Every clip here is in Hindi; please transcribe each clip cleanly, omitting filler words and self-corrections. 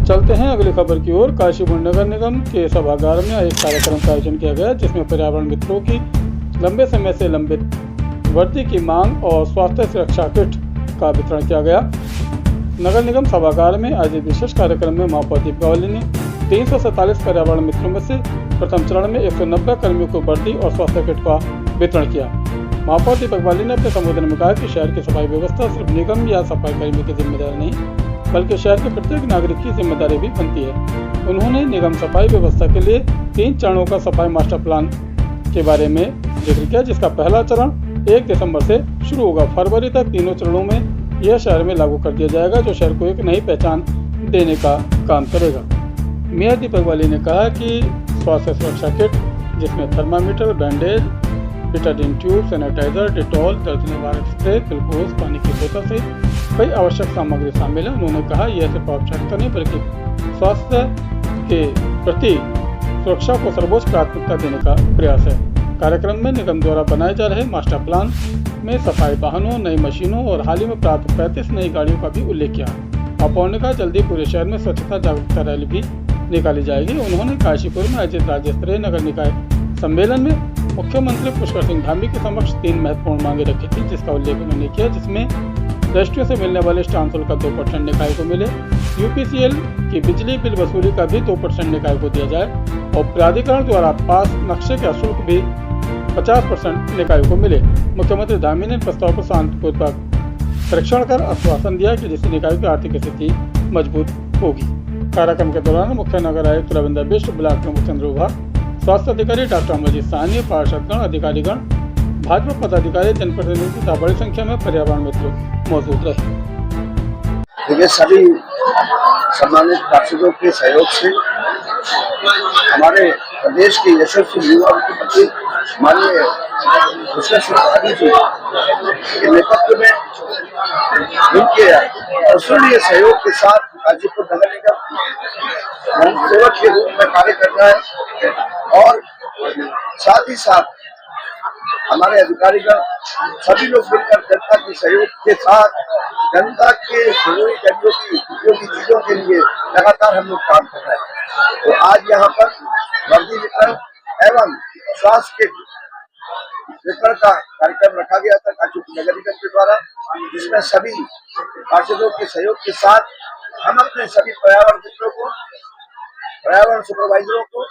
चलते हैं अगली खबर की ओर। काशीपुर नगर निगम के सभागार में एक कार्यक्रम का आयोजन किया गया, जिसमें पर्यावरण मित्रों की लंबे समय से लंबित वर्दी की मांग और स्वास्थ्य सुरक्षा किट का वितरण किया गया। नगर निगम सभागार में आयोजित विशेष कार्यक्रम में महापौर दीपावली ने 347 पर्यावरण मित्रों में से प्रथम चरण में 190 कर्मियों को वर्दी और स्वास्थ्य किट का वितरण किया। महापौर दीपावली ने अपने संबोधन में कहा कि शहर की सफाई व्यवस्था सिर्फ निगम या सफाई कर्मी की जिम्मेदारी नहीं, बल्कि शहर के प्रत्येक नागरिक की जिम्मेदारी भी बनती है। उन्होंने निगम सफाई व्यवस्था के लिए 3 चरणों का सफाई मास्टर प्लान के बारे में जिक्र किया, जिसका पहला चरण 1 दिसंबर से शुरू होगा। फरवरी तक तीनों चरणों में यह शहर में लागू कर दिया जाएगा, जो शहर को एक नई पहचान देने का काम करेगा। मेयर दीपक ने कहा कि स्वास्थ्य सुरक्षा किट, जिसमें thermometer, bandage, Betadine tube, sanitiser, Dettol, दर्द निवारक स्प्रे, ग्लूकोज, पानी की बोतल सहित कई आवश्यक सामग्री शामिल है। उन्होंने कहा यह सिर्फ औपचारिकता नहीं, बल्कि स्वास्थ्य के प्रति सुरक्षा को सर्वोच्च प्राथमिकता देने का प्रयास है। कार्यक्रम में निगम द्वारा बनाए जा रहे मास्टर प्लान में सफाई वाहनों, नई मशीनों और हाल ही में प्राप्त 35 नई गाड़ियों का भी उल्लेख किया। महापौर ने कहा जल्दी पूरे शहर में स्वच्छता जागरूकता रैली भी निकाली जाएगी। उन्होंने काशीपुर में आयोजित राज्य स्तरीय नगर निकाय सम्मेलन में मुख्यमंत्री पुष्कर सिंह धामी के समक्ष 3 महत्वपूर्ण मांगे रखी थी, जिसका उल्लेख उन्होंने किया, जिसमें रजिस्ट्रियों से मिलने वाले स्टाम्प शुल्क का 2% निकाय को मिले, यूपीसीएल की बिजली बिल वसूली का भी 2% निकाय को दिया जाए और प्राधिकरण द्वारा पास नक्शे का शुल्क भी 50% निकाय को मिले। मुख्यमंत्री धामी ने प्रस्ताव पर शांतिपूर्वक परीक्षण कर आश्वासन दिया कि जिससे निकाय की आर्थिक स्थिति मजबूत होगी। कार्यक्रम के दौरान मुख्य नगर आयुक्त रविंद्र बिष्ट, ब्लॉक प्रमुख चंद्र, स्वास्थ्य अधिकारी डॉक्टर अमरजीत साहनी, पार्षदगण, अधिकारीगण, भाजपा पदाधिकारी, जनप्रतिनिधि तथा बड़ी संख्या में पर्यावरण मित्र मौजूद रहे। देखिए, सभी सम्मानित पार्षदों के सहयोग से हमारे प्रदेश के यशस्वी युवा मुख्यमंत्री माननीय पुष्कर सिंह धामी जी के नेतृत्व में उनके अतुलनीय सहयोग के साथ गाजीपुर नगर निगम सेवक के रूप में कार्य कर रहा है और साथ ही साथ हमारे अधिकारीगण सभी लोग मिलकर जनता के सहयोग के साथ जनता के जरूरी उपयोगी चीजों के लिए लगातार हम लोग काम कर रहे हैं। तो आज यहाँ पर वर्दी वितरण एवं स्वास्थ्य के वितरण का कार्यक्रम रखा गया था काशीपुर नगर निगम के द्वारा, जिसमें सभी पार्षदों के सहयोग के साथ हम अपने सभी पर्यावरण मित्रों को, पर्यावरण सुपरवाइजरों को,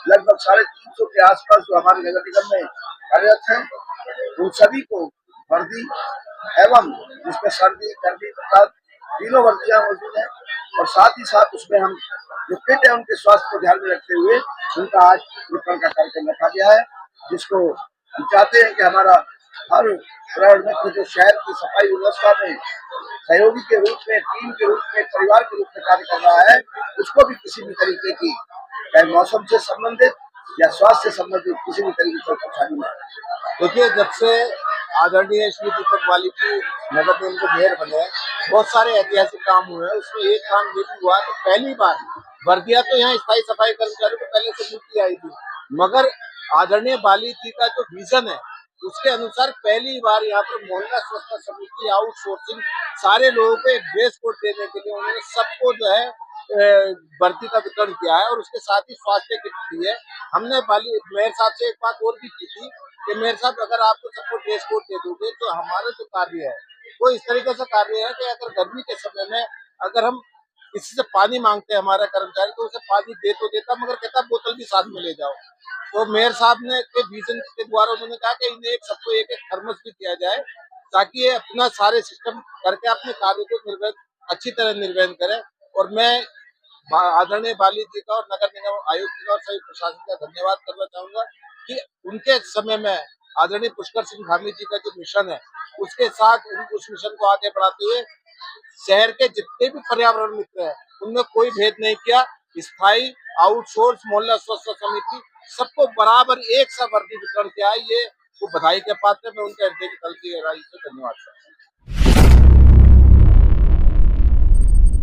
लगभग 350 के आसपास जो हमारे नगर निगम में कार्यरत हैं, उन सभी को वर्दी एवं जिसमें सर्दी, गर्मी, बरसात तीनों वर्दियां मौजूद हैं और साथ ही साथ उसमें हम जो किट है उनके स्वास्थ्य को ध्यान में रखते हुए उनका आज वितरण का कार्यक्रम रखा गया है, जिसको हम चाहते हैं कि हमारा हर पर्यावरण मित्र जो शहर की सफाई व्यवस्था में सहयोगी के रूप में, टीम के रूप में, परिवार के रूप में कार्य कर रहा है, उसको भी किसी भी तरीके की चाहे मौसम से संबंधित या स्वास्थ्य से संबंधित किसी भी तरीके से परेशानी न हो। देखिए, जब से आदरणीय श्री दीपक वाली की नगर निगम के मेयर बने, बहुत सारे ऐतिहासिक काम हुए हैं। उसमें एक काम ये भी हुआ कि पहली बार वर्दियां तो यहाँ स्थायी सफाई कर्मचारियों को पहले से मिलती आई थी, मगर आदरणीय बाली जी का जो विजन है उसके अनुसार पहली बार यहाँ पर मोहल्ला स्वच्छता समिति आउटसोर्सिंग सारे लोगों को एक ड्रेस कोड देने के लिए उन्होंने सबको जो है वर्दी का वितरण किया है और उसके साथ ही स्वास्थ्य किट दी है। हमने मेयर साहब से एक बात और भी की थी कि मेयर साहब, अगर आपको सबको ड्रेस कोड दे दोगे तो हमारा जो कार्य है वो इस तरीके से कार्य है कि अगर गर्मी के समय में अगर हम किसी से पानी मांगते हैं हमारा कर्मचारी, तो उसे पानी दे तो देता, मगर कहता बोतल भी साथ में ले जाओ। तो मेयर साहब ने के विजन के द्वारा उन्होंने कहा कि इन्हें सबको एक थर्मस भी दिया जाए, ताकि ये अपना सारे सिस्टम करके अपने कार्य को अच्छी तरह निर्वहन करें। और मैं आदरणीय बाली जी का और नगर निगम आयुक्त का और सभी प्रशासन का धन्यवाद करना चाहूंगा कि उनके समय में आदरणीय पुष्कर सिंह धामी जी का जो मिशन है उसके साथ उस मिशन को आगे बढ़ाते हुए शहर के जितने भी पर्यावरण मित्र हैं उनमें कोई भेद नहीं किया। स्थायी, आउटसोर्स, मोहल्ला स्वच्छता समिति सबको बराबर एक सा वर्दी वितरण किया है। ये वो बधाई के पात्र में उनके हृदय की तल की गहराई से धन्यवाद।